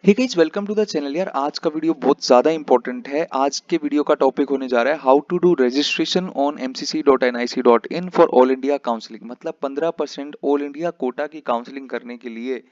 Hey guys, welcome to the channel. यार आज का वीडियो बहुत ज़्यादा इंपॉर्टेंट है। आज के वीडियो का टॉपिक होने जा रहा है how to do registration on mcc.nic.in for all India counselling. मतलब 15% ऑल इंडिया कोटा की काउंसलिंग करने के लिए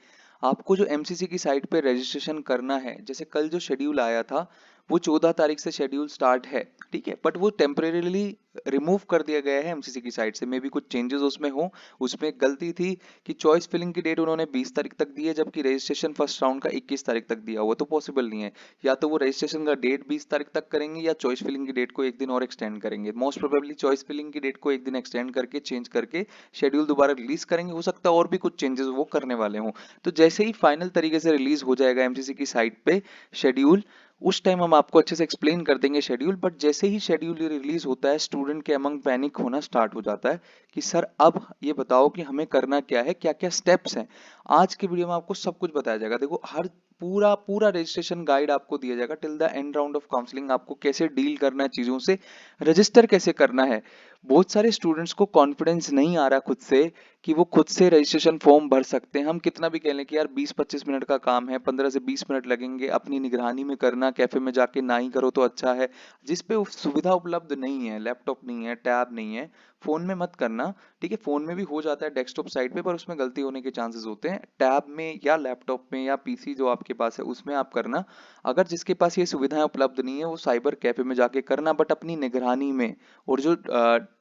आपको जो एमसीसी की साइट पे रजिस्ट्रेशन करना है। जैसे कल जो शेड्यूल आया था वो 14 तारीख से शेड्यूल स्टार्ट है, ठीक है, बट वो टेम्परेरीली रिमूव कर दिया गया है एमसीसी की साइट से। मे भी कुछ चेंजेस उसमें हो। उसमें एक गलती थी कि चॉइस फिलिंग की डेट उन्होंने 20 तारीख तक दी है, जबकि रजिस्ट्रेशन फर्स्ट राउंड का 21 तारीख तक दिया हुआ। तो पॉसिबल नहीं है। या तो वो रजिस्ट्रेशन का डेट 20 तारीख तक करेंगे या चॉइस फिलिंग की डेट को एक दिन और एक्सटेंड करेंगे। मोस्ट प्रोबेबली चॉइस फिलिंग की डेट को एक दिन एक्सटेंड करके चेंज करके शेड्यूल दोबारा रिलीज करेंगे। हो सकता है और भी कुछ चेंजेस वो करने वाले हों। तो जैसे ही फाइनल तरीके से रिलीज हो जाएगा एमसीसी की साइट पे शेड्यूल, उस टाइम हम आपको अच्छे से एक्सप्लेन कर देंगे शेड्यूल। बट जैसे ही शेड्यूल रिलीज होता है स्टूडेंट के अमंग पैनिक होना स्टार्ट हो जाता है कि सर अब ये बताओ कि हमें करना क्या है, क्या क्या स्टेप्स हैं। आज के वीडियो में आपको सब कुछ बताया जाएगा। देखो, हर पूरा पूरा रजिस्ट्रेशन गाइड आपको दिया जाएगा till the end round of counselling. आपको कैसे डील करना है चीजों से, रजिस्टर कैसे करना है। बहुत सारे स्टूडेंट्स को कॉन्फिडेंस नहीं आ रहा खुद से कि वो खुद से रजिस्ट्रेशन फॉर्म भर सकते हैं। हम कितना भी कह लें कि यार 20-25 मिनट का काम है, 15 से 20 मिनट लगेंगे, अपनी निगरानी में करना, कैफे में जाके ना ही करो तो अच्छा है। जिस पे सुविधा उपलब्ध नहीं है, लैपटॉप नहीं है, टैब नहीं है, फोन में मत करना। ठीक है, फोन में भी हो जाता है डेस्कटॉप साइट पे, पर उसमें गलती होने के चांसेस होते हैं। टैब में या लैपटॉप में या पीसी जो आपके पास है उसमें आप करना। अगर जिसके पास ये सुविधाएं उपलब्ध नहीं है वो साइबर कैफे में जाके करना, बट अपनी निगरानी में। और जो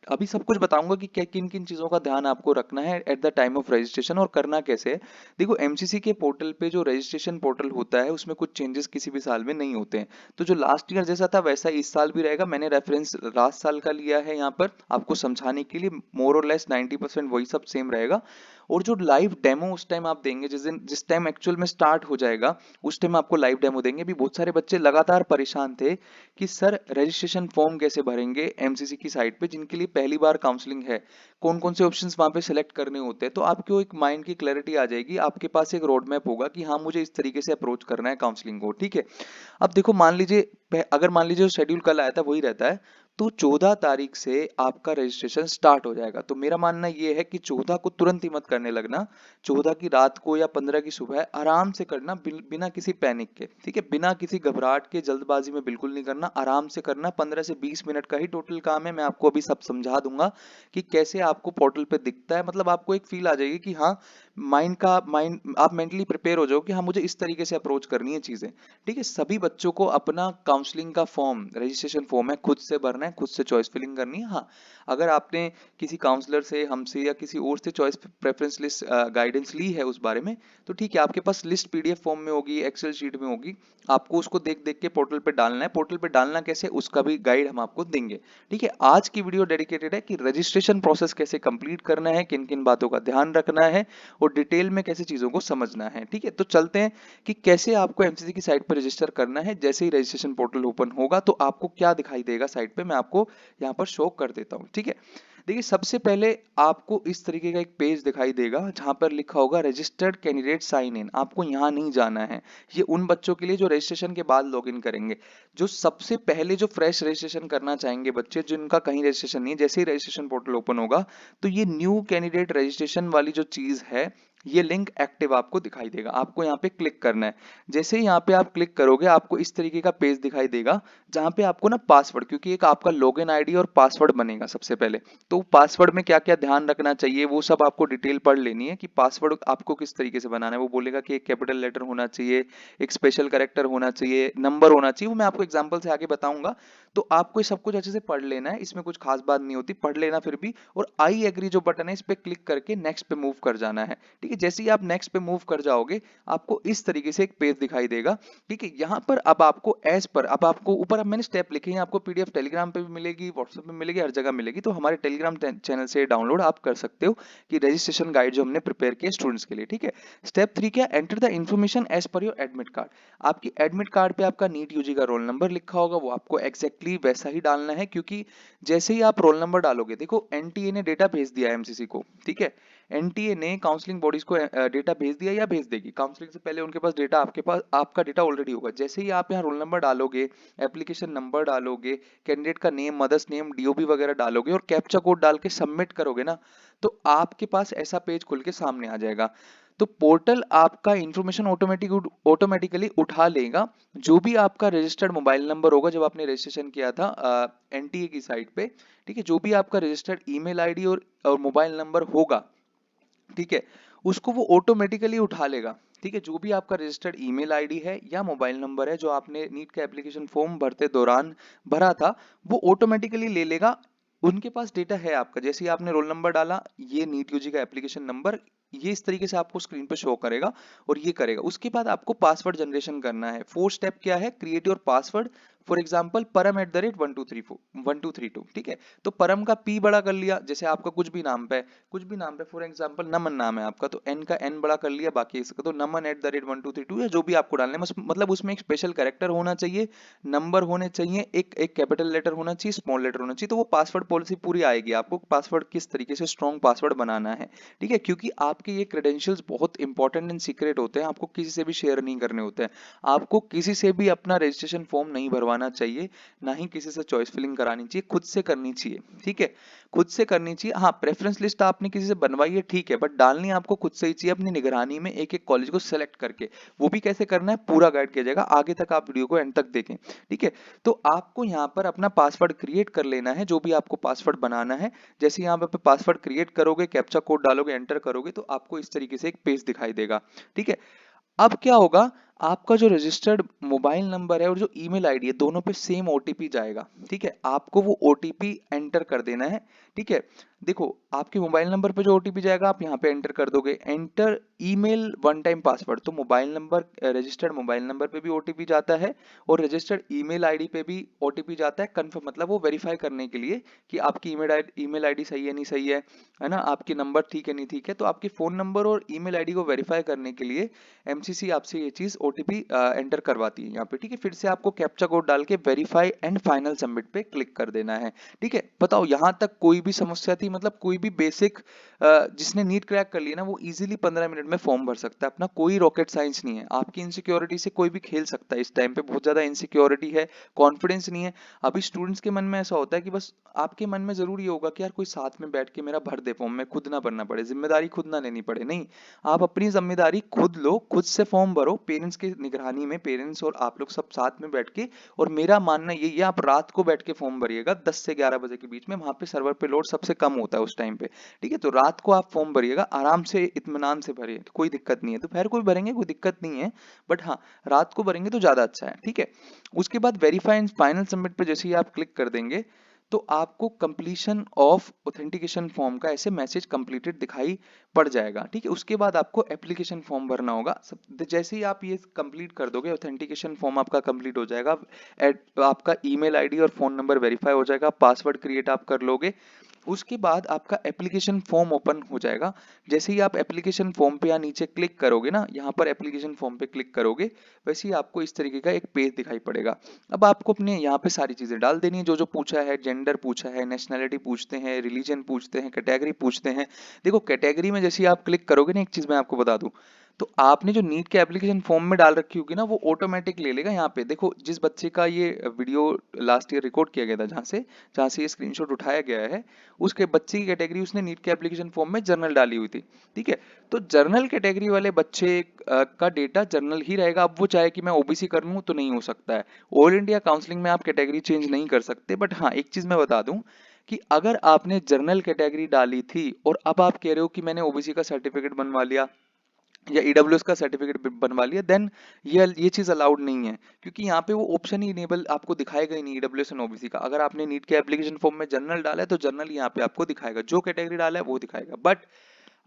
अभी सब कुछ बताऊंगा कि क्या किन किन चीजों का ध्यान आपको रखना है at the time of registration और करना कैसे है। देखो, एमसीसी के पोर्टल पे जो रजिस्ट्रेशन पोर्टल होता है उसमें कुछ चेंजेस किसी भी साल में नहीं होते हैं। तो जो लास्ट ईयर जैसा था वैसा इस साल भी रहेगा। मैंने रेफरेंस लास्ट साल का लिया है यहाँ पर आपको समझाने के लिए। मोर और लेस 90% वही सब सेम रहेगा। और जो लाइव डेमो उस टाइम आप देंगे, जिस टाइम एक्चुअल में स्टार्ट हो जाएगा उस टाइम आपको लाइव डेमो देंगे। भी बहुत सारे बच्चे लगातार परेशान थे कि सर रजिस्ट्रेशन फॉर्म कैसे भरेंगे एमसीसी की साइट पे, जिनके लिए पहली बार काउंसलिंग है। कौन कौन से ऑप्शंस वहां पे सिलेक्ट करने होते हैं। तो आपको एक माइंड की क्लैरिटी आ जाएगी, आपके पास एक रोड मैप होगा कि हाँ मुझे इस तरीके से अप्रोच करना है काउंसलिंग को। ठीक है, अब देखो, मान लीजिए अगर मान लीजिए जो शेड्यूल कल आया था वही रहता है तो 14 तारीख से आपका रजिस्ट्रेशन स्टार्ट हो जाएगा। तो मेरा मानना ये है कि 14 को तुरंत ही मत करने लगना। 14 की रात को या 15 की सुबह आराम से करना, बिना किसी पैनिक के। ठीक है, बिना किसी घबराहट के, जल्दबाजी में बिल्कुल नहीं करना, आराम से करना। 15 से 20 मिनट का ही टोटल काम है। मैं आपको अभी सब समझा दूंगा कि कैसे आपको पोर्टल पे दिखता है। मतलब आपको एक फील आ जाएगी कि हाँ, माइंड आप मेंटली प्रिपेयर हो जाओ कि हाँ मुझे इस तरीके से अप्रोच करनी है चीजें। ठीक है, सभी बच्चों को अपना काउंसलिंग का फॉर्म, रजिस्ट्रेशन फॉर्म है, खुद से भरना है, खुद से चॉइस फिलिंग करनी है। हाँ, अगर आपने किसी काउंसलर से, हमसे या किसी और से चॉइस प्रेफरेंस लिस्ट गाइडेंस ली है उस बारे में, तो ठीक है, आपके पास लिस्ट पीडीएफ फॉर्म में होगी, एक्सेल शीट में होगी। आपको उसको देख देख के पोर्टल पे डालना है। पोर्टल पे डालना कैसे उसका भी गाइड हम आपको देंगे। ठीक है, आज की वीडियो डेडिकेटेड है कि रजिस्ट्रेशन प्रोसेस कैसे कंप्लीट करना है, किन किन बातों का ध्यान रखना है और डिटेल में कैसे चीजों को समझना है। ठीक है, तो चलते हैं कि कैसे आपको एमसीसी की साइट पर रजिस्टर करना है। जैसे ही रजिस्ट्रेशन पोर्टल ओपन होगा तो आपको क्या दिखाई देगा साइट पे, मैं आपको यहाँ पर शो कर देता हूँ। ठीक है, देखिए, सबसे पहले आपको इस तरीके का एक पेज दिखाई देगा जहां पर लिखा होगा रजिस्टर्ड कैंडिडेट साइन इन। आपको यहाँ नहीं जाना है। ये उन बच्चों के लिए जो रजिस्ट्रेशन के बाद लॉगिन करेंगे। जो सबसे पहले जो फ्रेश रजिस्ट्रेशन करना चाहेंगे बच्चे, जिनका कहीं रजिस्ट्रेशन नहीं है, जैसे ही रजिस्ट्रेशन पोर्टल ओपन होगा तो ये न्यू कैंडिडेट रजिस्ट्रेशन वाली जो चीज है, ये लिंक एक्टिव आपको दिखाई देगा। आपको यहाँ पे क्लिक करना है। जैसे ही यहाँ पे आप क्लिक करोगे आपको इस तरीके का पेज दिखाई देगा जहाँ पे आपको ना पासवर्ड, क्योंकि एक आपका लॉगिन आईडी और पासवर्ड बनेगा सबसे पहले। तो पासवर्ड में क्या क्या ध्यान रखना चाहिए वो सब आपको डिटेल पढ़ लेनी है कि पासवर्ड आपको किस तरीके से बनाना है। वो बोलेगा कि एक कैपिटल लेटर होना चाहिए, एक स्पेशल कैरेक्टर होना चाहिए, नंबर होना चाहिए। वो मैं आपको एग्जांपल से आगे बताऊंगा। तो आपको ये सब कुछ अच्छे से पढ़ लेना है, इसमें कुछ खास बात नहीं होती, पढ़ लेना फिर भी। और आई एग्री जो बटन है इस पे क्लिक करके नेक्स्ट पे मूव कर जाना है। ठीक है, जैसे ही आप नेक्स्ट पे मूव कर जाओगे आपको इस तरीके से एक पेज दिखाई देगा। ठीक है, यहाँ पर अब आपको एज पर, अब आपको ऊपर, अब मैंने स्टेप लिखे हैं, आपको पीडीएफ टेलीग्राम पे भी मिलेगी, व्हाट्सएप पे मिलेगी, हर जगह मिलेगी। तो हमारे टेलीग्राम चैनल से डाउनलोड आप कर सकते हो कि रजिस्ट्रेशन गाइड जो हमने प्रिपेयर किया स्टूडेंट्स के लिए। ठीक है, स्टेप 3 क्या, enter the information as per your admit card. आपकी एडमिट कार्ड पे आपका नीट यूजी का रोल नंबर लिखा होगा, वो आपको एग्जैक्टली वैसा ही डालना है। क्योंकि जैसे ही आप रोल नंबर डालोगे, देखो एनटीए ने डेटा भेज दिया है एमसीसी को। ठीक है, एनटीए ने काउंसलिंग बॉडीज को डेटा भेज दिया या भेज देगी। काउंसलिंग से पहले उनके पास डेटा, आपके पास आपका डेटा ऑलरेडी होगा। जैसे ही आप यहाँ रोल नंबर डालोगे, एप्लीकेशन नंबर डालोगे, कैंडिडेट का नेम, मदर्स नेम, डीओबी वगैरह डालोगे और कैप्चा कोड डाल के सबमिट करोगे ना, तो आपके पास ऐसा पेज खुल के सामने आ जाएगा। तो पोर्टल आपका इंफॉर्मेशन ऑटोमेटिकली उठा लेगा। जो भी आपका रजिस्टर्ड मोबाइल नंबर होगा जब आपने रजिस्ट्रेशन किया था एनटीए की साइट पे, ठीक है, जो भी आपका रजिस्टर्ड ईमेल आईडी और मोबाइल नंबर होगा, ठीक है, उसको वो ऑटोमेटिकली उठा लेगा। ठीक है, जो भी आपका रजिस्टर्ड ईमेल आईडी है या मोबाइल नंबर है जो आपने नीट का एप्लीकेशन फॉर्म भरते दौरान भरा था, वो ऑटोमेटिकली ले लेगा। उनके पास डेटा है आपका, जैसे ही आपने रोल नंबर डाला, ये नीट यूजी का एप्लीकेशन नंबर, ये इस तरीके से आपको स्क्रीन पे शो करेगा और ये करेगा। उसके बाद आपको पासवर्ड जनरेशन करना है। 4 स्टेप क्या है, create your password, for example param@1232, ठीक है। तो परम का पी बड़ा कर लिया, जैसे आपका कुछ भी नाम पे, फॉर एग्जाम्पल नमन नाम है आपका, तो एन का एन बड़ा कर लिया, बाकी इसका तो नमन@1232 या जो भी आपको डालना है, मतलब उसमें एक स्पेशल कैरेक्टर होना चाहिए, नंबर होने चाहिए, एक कैपिटल लेटर होना चाहिए, स्मॉल लेटर होना चाहिए। तो वो पासवर्ड पॉलिसी पूरी आएगी, आपको पासवर्ड किस तरीके से स्ट्रॉन्ग पासवर्ड बनाना है, ठीक है। क्योंकि आपके ये क्रेडेंशियल्स बहुत इंपॉर्टेंट एंड सीक्रेट होते हैं, आपको किसी से भी शेयर नहीं करने होते हैं। आपको किसी से भी अपना रजिस्ट्रेशन फॉर्म नहीं भरवाना चाहिए, ना ही किसी से चॉइस फिलिंग करानी चाहिए, खुद से करनी चाहिए, ठीक है, खुद से करनी चाहिए। हाँ, प्रेफरेंस लिस्ट आपने किसी से बनवाई है, ठीक है, बट डालनी आपको खुद से ही चाहिए, अपनी निगरानी में एक एक कॉलेज को सेलेक्ट करके। वो भी कैसे करना है, पूरा गाइड किया जाएगा, आगे तक आप वीडियो को एंड तक देखें, ठीक है। तो आपको यहाँ पर अपना पासवर्ड क्रिएट कर लेना है, जो भी आपको पासवर्ड बनाना है। जैसे यहाँ पे पासवर्ड क्रिएट करोगे, कैप्चा कोड डालोगे, एंटर करोगे, तो आपको इस तरीके से एक पेज दिखाई देगा, ठीक है। अब क्या होगा, आपका जो रजिस्टर्ड मोबाइल नंबर है और जो ईमेल आईडी है, दोनों पे सेम ओटीपी जाएगा, ठीक है। आपको वो ओटीपी एंटर कर देना है, ठीक है। देखो, आपके मोबाइल नंबर पे जो ओटीपी जाएगा आप यहाँ पे एंटर कर दोगे, enter email one time password. तो mobile number, registered mobile number पे भी ओटीपी जाता है और रजिस्टर्ड ईमेल आईडी पे भी ओटीपी जाता है, कंफर्म मतलब वो वेरीफाई करने के लिए कि आपकी ईमेल आईडी सही है नहीं सही है ना, आपके नंबर ठीक है नहीं ठीक है। तो आपके फोन नंबर और ईमेल आईडी को वेरीफाई करने के लिए एमसीसी आपसे ये चीज ओटीपी एंटर करवाती है यहाँ पे, ठीक है। फिर से आपको कैप्चा कोड डाल के वेरीफाई एंड फाइनल सबमिट पे क्लिक कर देना है, ठीक है। बताओ यहाँ तक कोई भी समस्या थी, मतलब कोई भी बेसिक जिसने नीट क्रैक कर लिया ना, वो इजीली 15 मिनट में फॉर्म भर सकता है अपना, कोई रॉकेट साइंस नहीं है। आपकी इनसिक्योरिटी से कोई भी खेल सकता है, इस टाइम पे बहुत ज्यादा इनसिक्योरिटी है, कॉन्फिडेंस नहीं है। अभी स्टूडेंट्स के मन में ऐसा होता है कि बस आपके मन में जरूर ये होगा कि यार कोई साथ में बैठ के मेरा भर दे फॉर्म, में खुद ना भरना पड़े, जिम्मेदारी खुद ना लेनी पड़े। नहीं, आप अपनी जिम्मेदारी खुद लो, खुद से फॉर्म भरो, पेरेंट्स की निगरानी में, पेरेंट्स और आप लोग सब साथ में बैठ के। और मेरा मानना ये आप रात को बैठ के फॉर्म भरिएगा 10 से 11 बजे के बीच में, वहां पे सर्वर पे लोड सबसे कम होता है उस टाइम पे, ठीक है। तो रात को आप फॉर्म भरिएगा, आराम से इत्मीनान से भरिए, कोई दिक्कत नहीं है। दोपहर को भी भरेंगे कोई दिक्कत नहीं है, बट हाँ, रात को भरेंगे तो ज्यादा अच्छा है, ठीक है। उसके बाद वेरीफाई एंड फाइनल सबमिट पे जैसे ही आप क्लिक कर देंगे, तो आपको कंप्लीशन ऑफ ऑथेंटिकेशन फॉर्म का ऐसे मैसेज कंप्लीटेड दिखाई पड़ जाएगा, ठीक है। उसके बाद आपको एप्लीकेशन फॉर्म भरना होगा। जैसे ही आप ये कंप्लीट कर दोगे, ऑथेंटिकेशन फॉर्म आपका कंप्लीट हो जाएगा, आपका ईमेल आईडी और फोन नंबर वेरीफाई हो जाएगा, पासवर्ड क्रिएट आप कर लोगे। उसके बाद आपका एप्लीकेशन फॉर्म ओपन हो जाएगा। जैसे ही आप एप्लीकेशन फॉर्म पे या नीचे क्लिक करोगे ना, यहाँ पर एप्लीकेशन फॉर्म पे क्लिक करोगे, वैसे ही आपको इस तरीके का एक पेज दिखाई पड़ेगा। अब आपको अपने यहाँ पे सारी चीजें डाल देनी है, जो जो पूछा है, जेंडर पूछा है, नेशनैलिटी पूछते हैं, रिलीजन पूछते हैं, कैटेगरी पूछते हैं। देखो, कैटेगरी में जैसे ही आप क्लिक करोगे ना, एक चीज मैं आपको बता दूं, तो आपने जो नीट के एप्लीकेशन फॉर्म में डाल रखी होगी ना, वो ऑटोमेटिक ले लेगा। यहाँ पे देखो, जिस बच्चे का ये वीडियो लास्ट ईयर रिकॉर्ड किया गया था, जहाँ से ये स्क्रीनशॉट उठाया गया है, उसके बच्चे की कैटेगरी उसने नीट के एप्लीकेशन फॉर्म में जर्नल डाली हुई थी, ठीक है। तो जर्नल कैटेगरी वाले बच्चे का डेटा जर्नल ही रहेगा। अब वो चाहे कि मैं ओबीसी कर लूं तो नहीं हो सकता है, ऑल इंडिया काउंसलिंग में आप कैटेगरी चेंज नहीं कर सकते। बट हाँ, एक चीज मैं बता दूं कि अगर आपने जर्नल कैटेगरी डाली थी और अब आप कह रहे हो कि मैंने ओबीसी का सर्टिफिकेट बनवा लिया या ईडब्ल्यूएस का सर्टिफिकेट बनवा लिया, देन ये चीज अलाउड नहीं है, क्योंकि यहाँ पे वो ऑप्शन ही इनेबल आपको दिखाएगा ही नहीं, ईडब्ल्यूएस एंड ओबीसी का। अगर आपने नीट के एप्लीकेशन फॉर्म में जनरल डाला है तो जनरल यहाँ पे आपको दिखाएगा, जो कैटेगरी डाला है वो दिखाएगा। बट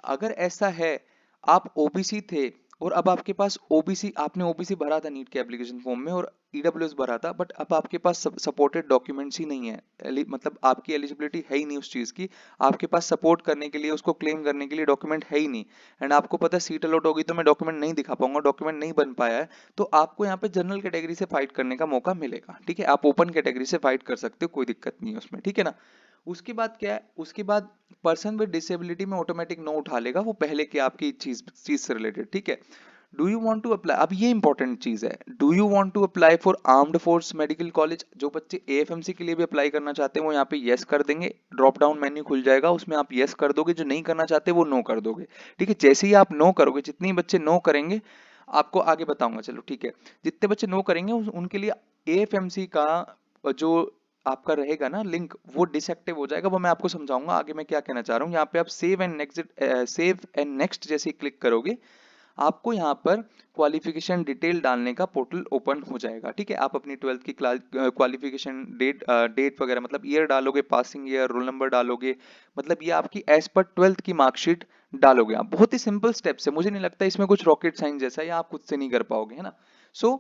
अगर ऐसा है, आप ओबीसी थे और अब आपके पास ओबीसी, आपने ओबीसी भरा था नीट के एप्लीकेशन फॉर्म में और ईडब्ल्यूएस भरा था, बट अब आपके पास सपोर्टेड डॉक्यूमेंट्स ही नहीं है, मतलब आपकी एलिजिबिलिटी है ही नहीं उस चीज की, आपके पास सपोर्ट करने के लिए, उसको क्लेम करने के लिए डॉक्यूमेंट है ही नहीं, एंड आपको पता है सीट अलॉट होगी तो मैं डॉक्यूमेंट नहीं दिखा पाऊंगा, डॉक्यूमेंट नहीं बन पाया है, तो आपको यहाँ पे जनरल कैटेगरी से फाइट करने का मौका मिलेगा, ठीक है। आप ओपन कैटेगरी से फाइट कर सकते हो, कोई दिक्कत नहीं है उसमें, ठीक है ना। उसके बाद क्या है, उसके बाद पर्सन विद डिसेबिलिटी में ऑटोमेटिक नो उठा लेगा, वो पहले की आपकी चीज से रिलेटेड, ठीक है। Do you want to apply, अब ये इंपॉर्टेंट चीज है, do you want to apply for armed force medical college. जो बच्चे एएफएमसी के लिए भी अप्लाई करना चाहते हैं वो यहाँ पे यस कर देंगे, ड्रॉप डाउन मेन्यू खुल जाएगा, उसमें आप यस कर दोगे, जो नहीं करना चाहते वो नो कर दोगे। ठीक है, जैसे ही आप नो करोगे, जितने बच्चे नो करेंगे आपको आगे बताऊंगा, चलो ठीक है। जितने बच्चे नो करेंगे उनके लिए एएफएमसी का जो आपका रहेगा ना लिंक, वो डिसएक्टिव हो जाएगा, वो मैं आपको समझाऊंगा आगे मैं क्या कहना चाह रहा हूँ। यहाँ पे आप सेव एंड नेक्स्ट जैसे ही क्लिक करोगे, आपको यहाँ पर क्वालिफिकेशन डिटेल डालने का पोर्टल ओपन हो जाएगा। ठीक है, आप अपनी 12th की क्लास क्वालिफिकेशन डेट वगैरह, मतलब ईयर डालोगे, पासिंग ईयर, रोल नंबर डालोगे, मतलब ये आपकी एज पर 12th की मार्कशीट डालोगे आप। बहुत ही सिंपल स्टेप्स है, मुझे नहीं लगता इसमें कुछ रॉकेट साइंस जैसा है, या आप खुद से नहीं कर पाओगे, है ना। सो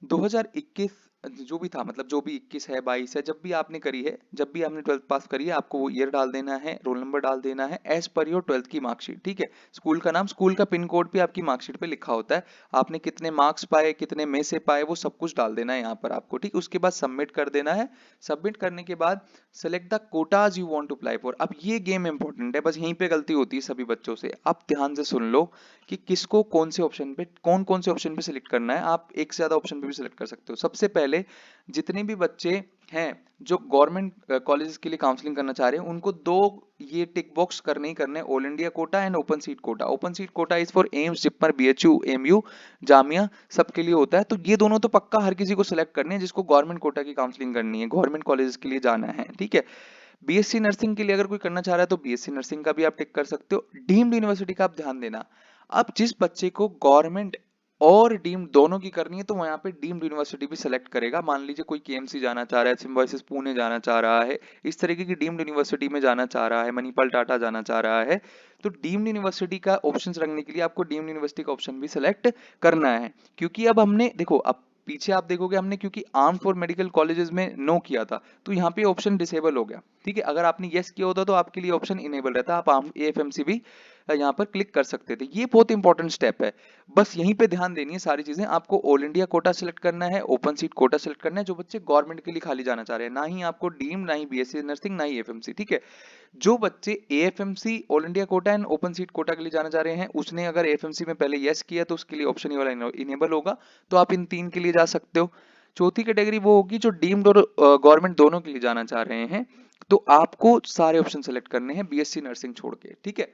2021 जो भी था, मतलब जो भी 21 है 22 है, जब भी आपने करी है, जब भी आपने 12th पास करी है, आपको वो ईयर डाल देना है, रोल नंबर डाल देना है एज पर योर 12th की मार्कशीट। ठीक है, स्कूल का नाम, स्कूल का पिन कोड भी आपकी मार्कशीट पे लिखा होता है, आपने कितने मार्क्स पाए, कितने में से पाए, वो सब कुछ डाल देना है यहाँ पर आपको। ठीक, उसके बाद सबमिट कर देना है। सबमिट करने के बाद select the quotas you want to apply for. अब ये गेम इंपॉर्टेंट है, बस यहीं पे गलती होती है सभी बच्चों से। आप ध्यान से सुन लो कि किसको कौन से ऑप्शन पे, कौन कौन से ऑप्शन पे सिलेक्ट करना है। आप एक से ज्यादा ऑप्शन पे भी सिलेक्ट कर सकते हो। सबसे पहले जितने भी बच्चे हैं जो गवर्नमेंट कॉलेजेस के लिए काउंसलिंग करना चाह रहे हैं, उनको दो ये टिक बॉक्स करने ही करने, all India quota and open seat quota. Open seat quota is for AIIMS, JIPMER, BHU, MU, Jamia, सबके लिए होता है। तो ये दोनों तो पक्का हर किसी को सिलेक्ट करने हैं जिसको गवर्नमेंट कोटा की काउंसलिंग करनी है, गवर्नमेंट कॉलेजेस के लिए जाना है। ठीक है, बीएससी नर्सिंग के लिए अगर कोई करना चाह रहा है तो बीएससी नर्सिंग का भी आप टिक कर सकते हो। डीम्ड यूनिवर्सिटी का आप ध्यान देना, अब जिस बच्चे को गवर्नमेंट और डीम्ड दोनों की करनी है तो वो यहाँ पे डीम्ड यूनिवर्सिटी भी सिलेक्ट करेगा। मान लीजिए कोई केएमसी जाना चाह रहा है, सिम्बायोसिस पुणे जाना चाह रहा है, इस तरीके की डीम्ड यूनिवर्सिटी में जाना चाह रहा है, मणिपाल टाटा जाना चाह रहा है, तो डीम्ड यूनिवर्सिटी का ऑप्शन रखने के लिए आपको डीम्ड यूनिवर्सिटी का ऑप्शन भी सिलेक्ट करना है। क्योंकि अब हमने देखो, अब पीछे आप देखोगे हमने क्योंकि आर्म फॉर मेडिकल कॉलेजेस में नो किया था, तो यहाँ पे ऑप्शन डिसेबल हो गया। ठीक है, अगर आपने यस किया होता तो आपके लिए ऑप्शन इनेबल रहता, आप आर्म एएफएमसी भी यहाँ पर क्लिक कर सकते थे। ये बहुत इंपॉर्टेंट स्टेप है, बस यहीं पे ध्यान देनी है सारी चीजें। आपको ऑल इंडिया कोटा सिलेक्ट करना है, ओपन सीट कोटा सिलेक्ट करना है, जो बच्चे गवर्नमेंट के लिए खाली जाना चाह रहे हैं, ना ही आपको डीम, ना ही बीएससी नर्सिंग, ना ही एएफएमसी। ठीक है, जो बच्चे AFMC, all India quota and open seat quota के लिए जाना चाह रहे हैं, उसने अगर एएफएमसी में पहले यस किया तो उसके लिए ऑप्शन ये वाला इनेबल होगा, तो आप इन तीन के लिए जा सकते हो। चौथी कैटेगरी वो होगी जो डीम्ड और गवर्नमेंट दोनों के लिए जाना चाह रहे हैं, तो आपको सारे ऑप्शन सेलेक्ट करने हैं बीएससी नर्सिंग छोड़ के। ठीक है,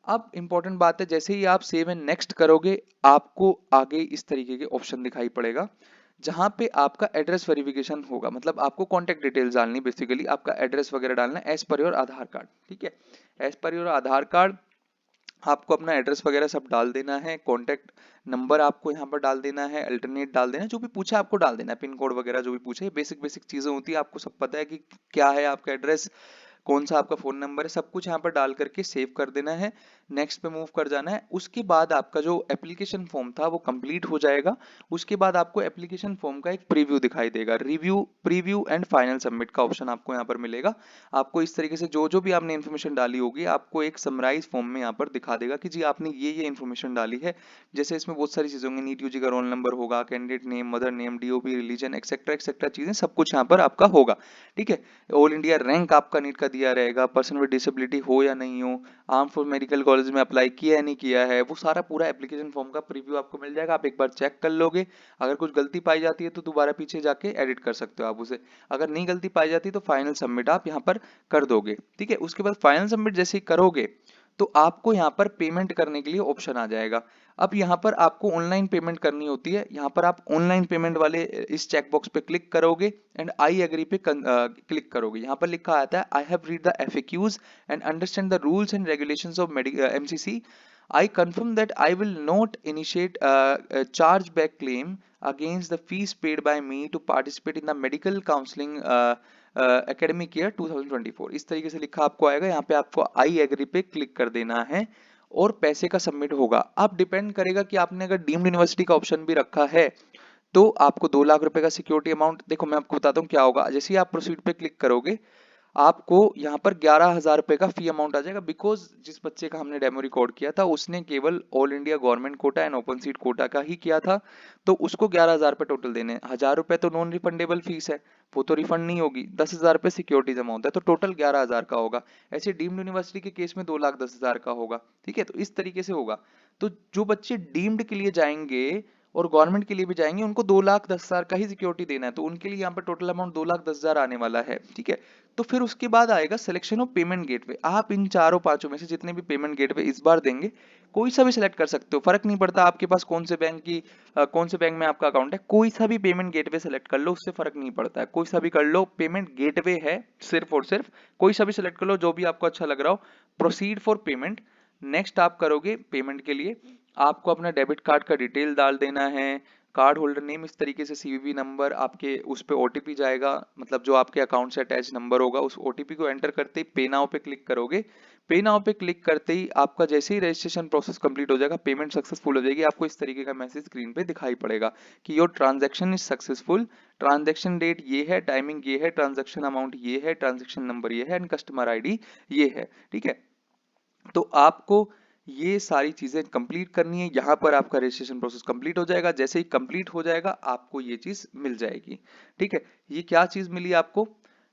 अब इंपॉर्टेंट बात है, जैसे ही आप सेव एंड नेक्स्ट करोगे, आपको आगे इस तरीके के ऑप्शन दिखाई पड़ेगा जहां पे आपका एड्रेस वेरिफिकेशन होगा, मतलब आपको कॉन्टेक्ट डिटेल्स डालनी, बेसिकली आपका एड्रेस वगैरह डालना है as per your Aadhaar card. ठीक है, as per your Aadhaar card आपको अपना एड्रेस वगैरह सब डाल देना है, कॉन्टेक्ट नंबर आपको यहाँ पर डाल देना है, अल्टरनेट डाल देना है, जो भी पूछा आपको डाल देना है, पिन कोड वगैरह जो भी पूछे, बेसिक बेसिक चीजें होती है, आपको सब पता है कि क्या है आपका एड्रेस, कौन सा आपका फोन नंबर है, सब कुछ यहाँ पर डाल करके सेव कर देना है, नेक्स्ट पे मूव कर जाना है। उसके बाद आपका जो एप्लीकेशन फॉर्म था वो कंप्लीट हो जाएगा। उसके बाद आपको एप्लीकेशन फॉर्म का एक प्रीव्यू दिखाई देगा, review, preview and final submit का ऑप्शन आपको यहाँ पर मिलेगा। आपको इस तरीके से जो जो भी आपने इन्फॉर्मेशन डाली होगी आपको एक समराइज फॉर्म में यहाँ पर दिखा देगा कि जी आपने ये इन्फॉर्मेशन डाली है। जैसे इसमें बहुत सारी चीजें होंगी, नीट यूजी का रोल नंबर होगा, candidate name, mother name, DOP, religion, etcetera etcetera चीजें सब कुछ यहाँ पर आपका होगा। ठीक है, ऑल इंडिया रैंक आपका नीट का दिया रहेगा, पर्सन विद डिसेबिलिटी हो या नहीं हो, आर्म फॉर मेडिकल कॉलेज में अप्लाई किया है नहीं किया है, वो सारा पूरा एप्लीकेशन फॉर्म का प्रीव्यू आपको मिल जाएगा। आप एक बार चेक कर लोगे, अगर कुछ गलती पाई जाती है तो दोबारा पीछे जाके एडिट कर सकते हो आप उसे, अगर नहीं गलती पाई जाती तो फाइनल सबमिट आप यहाँ पर कर दोगे। ठीक है, उसके बाद फाइनल सबमिट जैसे ही करोगे तो आपको यहाँ पर पेमेंट करने के लिए ऑप्शन आ जाएगा। अब यहाँ पर आपको ऑनलाइन पेमेंट करनी होती है, यहाँ पर आप ऑनलाइन पेमेंट वाले इस चेकबॉक्स पे क्लिक करोगे एंड आई एग्री पे क्लिक करोगे। यहाँ पर लिखा आता है I have read the FAQs and understand the rules and regulations of MCC. I confirm that I will not initiate a chargeback claim against the fees paid by me to participate in the medical counseling academic year 2024। इस तरीके से लिखा आपको आएगा, यहाँ पे आपको I agree पे क्लिक कर देना है और पैसे का सबमिट होगा। अब डिपेंड करेगा कि आपने अगर डीम्ड यूनिवर्सिटी का ऑप्शन भी रखा है तो आपको 2 लाख रुपए का सिक्योरिटी अमाउंट, देखो मैं आपको बताता हूँ क्या होगा। जैसे ही आप प्रोसीड पे क्लिक करोगे आपको यहाँ पर 11,000 रुपए का फी अमाउंट आ जाएगा, बिकॉज जिस बच्चे का हमने डेमो रिकॉर्ड किया था उसने केवल all India government quota and open seat quota का ही किया था, तो उसको 11,000 रुपए टोटल देने हैं। 1,000 रुपए तो नॉन रिफंडेबल फीस है, वो तो रिफंड नहीं होगी। 10,000 रुपए सिक्योरिटी जमा होता है, तो टोटल 11,000 का होगा। ऐसे डीम्ड यूनिवर्सिटी के केस में 2,10,000 का होगा। ठीक है, तो इस तरीके से होगा। तो जो बच्चे डीम्ड के लिए जाएंगे और गवर्नमेंट के लिए भी जाएंगे, उनको 2,10,000 का ही सिक्योरिटी देना है, तो उनके लिए यहाँ पर टोटल अमाउंट 2,10,000 आने वाला है। ठीक है, तो फिर उसके बाद आएगा सिलेक्शन ऑफ पेमेंट गेटवे। आप इन चारों पांचों में से जितने भी पेमेंट गेटवे इस बार देंगे, कोई सा भी सिलेक्ट कर सकते हो, फर्क नहीं पड़ता आपके पास कौन से बैंक की कौन से बैंक में आपका अकाउंट है, कोई सा भी पेमेंट गेटवे सेलेक्ट कर लो, उससे फर्क नहीं पड़ता है, कोई सा भी कर लो, पेमेंट गेटवे है सिर्फ और सिर्फ, कोई सा भी सिलेक्ट कर लो जो भी आपको अच्छा लग रहा हो। प्रोसीड फॉर पेमेंट, नेक्स्ट आप करोगे पेमेंट के लिए, आपको अपना डेबिट कार्ड का डिटेल डाल देना है, कार्ड होल्डर नेम इस तरीके से, सीवीवी नंबर, आपके उस पे ओटीपी जाएगा, मतलब जो आपके अकाउंट से अटैच नंबर होगा, उस ओटीपी को एंटर करते ही पे नाउ पे क्लिक करोगे। पे नाउ पे क्लिक करते ही आपका जैसे ही रजिस्ट्रेशन प्रोसेस कंप्लीट हो जाएगा, पेमेंट सक्सेसफुल हो जाएगी, आपको इस तरीके का मैसेज स्क्रीन पे दिखाई पड़ेगा कि your transaction is successful, transaction date ये है, टाइमिंग ये है, ट्रांजैक्शन अमाउंट ये है, ट्रांजैक्शन नंबर ये है एंड कस्टमर आईडी ये है। ठीक है, तो आपको ये सारी चीजें कंप्लीट करनी है, यहाँ पर आपका रजिस्ट्रेशन प्रोसेस कंप्लीट हो जाएगा, जैसे ही कंप्लीट हो जाएगा आपको ये चीज मिल जाएगी। ठीक है, ये क्या चीज मिली आपको,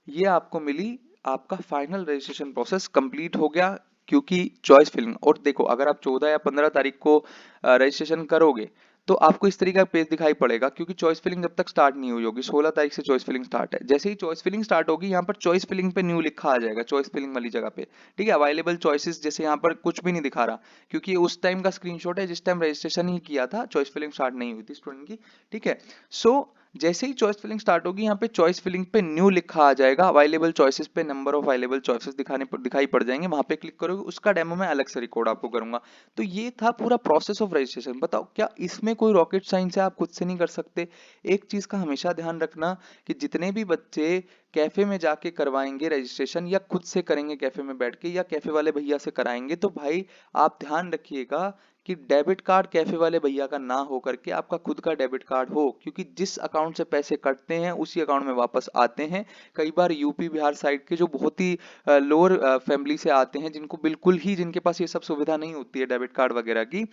ये आपको मिली, आपका फाइनल रजिस्ट्रेशन प्रोसेस कंप्लीट हो गया, क्योंकि चॉइस फिलिंग। और देखो, अगर आप 14 या 15 तारीख को रजिस्ट्रेशन करोगे तो आपको इस तरीके का पेज दिखाई पड़ेगा, क्योंकि चॉइस फिलिंग जब तक स्टार्ट नहीं हुई होगी, 16 तारीख से चॉइस फिलिंग स्टार्ट है, जैसे ही चॉइस फिलिंग स्टार्ट होगी यहाँ पर चॉइस फिलिंग पे न्यू लिखा आ जाएगा, चॉइस फिलिंग वाली जगह पे। ठीक है, अवेलेबल चॉइसेस जैसे यहाँ पर कुछ भी नहीं दिखा रहा, क्योंकि ये उस टाइम का स्क्रीनशॉट है जिस टाइम रजिस्ट्रेशन ही किया था, चॉइस फिलिंग स्टार्ट नहीं हुई थी स्टूडेंट की। ठीक है, सो जैसे ही चॉइस फिलिंग स्टार्ट होगी, यहाँ पे चॉइस फिलिंग पे न्यू लिखा आ जाएगा, अवेलेबल चॉइसेस पे नंबर ऑफ अवेलेबल चॉइसेस दिखाई पड़ जाएंगे, वहां पे क्लिक करोगे, उसका डेमो मैं अलग से रिकॉर्ड आपको करूंगा। तो ये था पूरा प्रोसेस ऑफ रजिस्ट्रेशन। बताओ, क्या इसमें कोई रॉकेट साइंस है, आप खुद से नहीं कर सकते? एक चीज का हमेशा ध्यान रखना कि जितने भी बच्चे कैफे में जाके करवाएंगे रजिस्ट्रेशन, या खुद से करेंगे कैफे में बैठ के, या कैफे वाले भैया से कराएंगे, तो भाई आप ध्यान रखिएगा कि डेबिट कार्ड कैफे वाले भैया का ना हो करके आपका खुद का डेबिट कार्ड हो, क्योंकि जिस अकाउंट से पैसे कटते हैं उसी अकाउंट में वापस आते हैं। कई बार यूपी बिहार साइड के जो बहुत ही लोअर फैमिली से आते हैं, जिनको बिल्कुल ही, जिनके पास ये सब सुविधा नहीं होती है डेबिट कार्ड वगैरह की,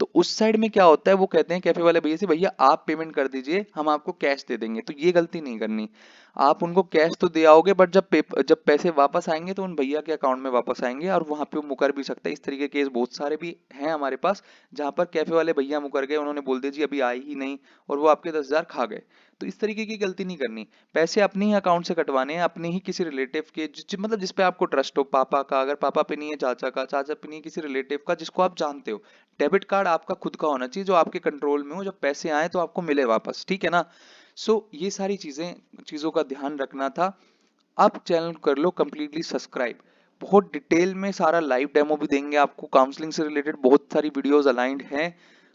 तो उस साइड में क्या होता है, वो कहते हैं कैफे वाले भैया से, भैया आप पेमेंट कर दीजिए, हम आपको कैश दे देंगे। तो ये गलती नहीं करनी, आप उनको कैश तो दे आओगे, बट जब पैसे वापस आएंगे तो उन भैया के अकाउंट में वापस आएंगे, और वहां पे वो मुकर भी सकता है। इस तरीके के केस बहुत सारे भी हैं हमारे पास, जहां पर कैफे वाले भैया मुकर गए, उन्होंने बोल दिया जी अभी आई ही नहीं, और वो आपके 10,000 खा गए। तो इस तरीके की गलती नहीं करनी, पैसे अपने ही अकाउंट से कटवाने हैं, अपने ही किसी रिलेटिव के, मतलब जिसपे आपको ट्रस्ट हो, पापा का, अगर पापा पे नहीं है चाचा का, चाचा पे नहीं है किसी रिलेटिव का जिसको आप जानते हो। डेबिट कार्ड आपका खुद का होना चाहिए, जो आपके कंट्रोल में हो, जब पैसे आए तो आपको मिले वापस। ठीक है ना? ये सारी चीजों का ध्यान रखना था। अब चैनल कर लो कंप्लीटली सब्सक्राइब, बहुत डिटेल में सारा लाइव डेमो भी देंगे आपको, काउंसलिंग से रिलेटेड बहुत सारी वीडियोस अलाइंड हैं,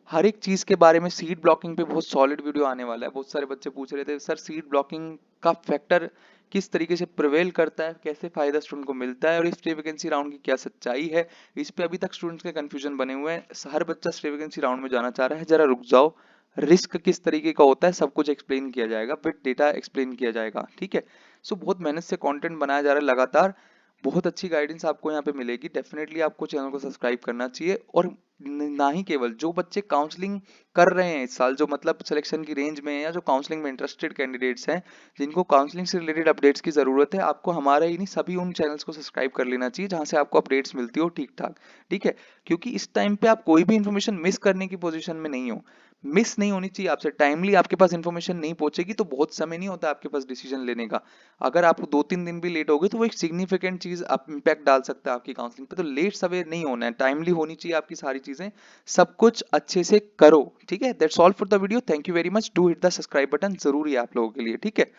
हर एक चीज के बारे में। सीट ब्लॉकिंग पे बहुत सॉलिड वीडियो आने वाला है, बहुत सारे बच्चे पूछ रहे थे सर सीट ब्लॉकिंग का फैक्टर किस तरीके से प्रिवेल करता है, कैसे फायदा स्टूडेंट को मिलता है, और इस प्री वैकेंसी राउंड की क्या सच्चाई है, इस पे अभी तक स्टूडेंट्स के कंफ्यूजन बने हुए हैं। हर बच्चा प्री वैकेंसी राउंड में जाना चाह रहा है, जरा रुक जाओ, रिस्क किस तरीके का होता है सब कुछ एक्सप्लेन किया जाएगा, विद डेटा एक्सप्लेन किया जाएगा। ठीक है, बहुत मेहनत से कंटेंट बनाया जा रहा है लगातार, बहुत अच्छी गाइडेंस आपको यहाँ पे मिलेगी। डेफिनेटली आपको चैनल को सब्सक्राइब करना चाहिए, और ना ही केवल जो बच्चे काउंसलिंग कर रहे हैं इस साल, जो मतलब सिलेक्शन की रेंज में है, या जो काउंसलिंग में इंटरेस्टेड कैंडिडेट्स हैं, जिनको काउंसलिंग से रिलेटेड अपडेट्स की जरूरत है, आपको हमारा ही नहीं सभी उन चैनल्स को सब्सक्राइब कर लेना चाहिए जहां से आपको अपडेट्स मिलती हो ठीक ठाक। ठीक है, क्योंकि इस टाइम पे आप कोई भी इंफॉर्मेशन मिस करने की पोजीशन में नहीं हो, मिस नहीं होनी चाहिए आपसे, टाइमली आपके पास इंफॉर्मेशन नहीं पहुंचेगी तो बहुत समय नहीं होता आपके पास डिसीजन लेने का। अगर आप 2-3 दिन भी लेट हो गए तो वो एक सिग्निफिकेंट चीज आप इम्पैक्ट डाल सकता है आपकी काउंसलिंग पे। तो लेट सवेर नहीं होना है, टाइमली होनी चाहिए आपकी सारी चीजें, सब कुछ अच्छे से करो। ठीक है, that's all for the video, thank you very much, do hit the subscribe button, जरूरी है आप लोगों के लिए। ठीक है।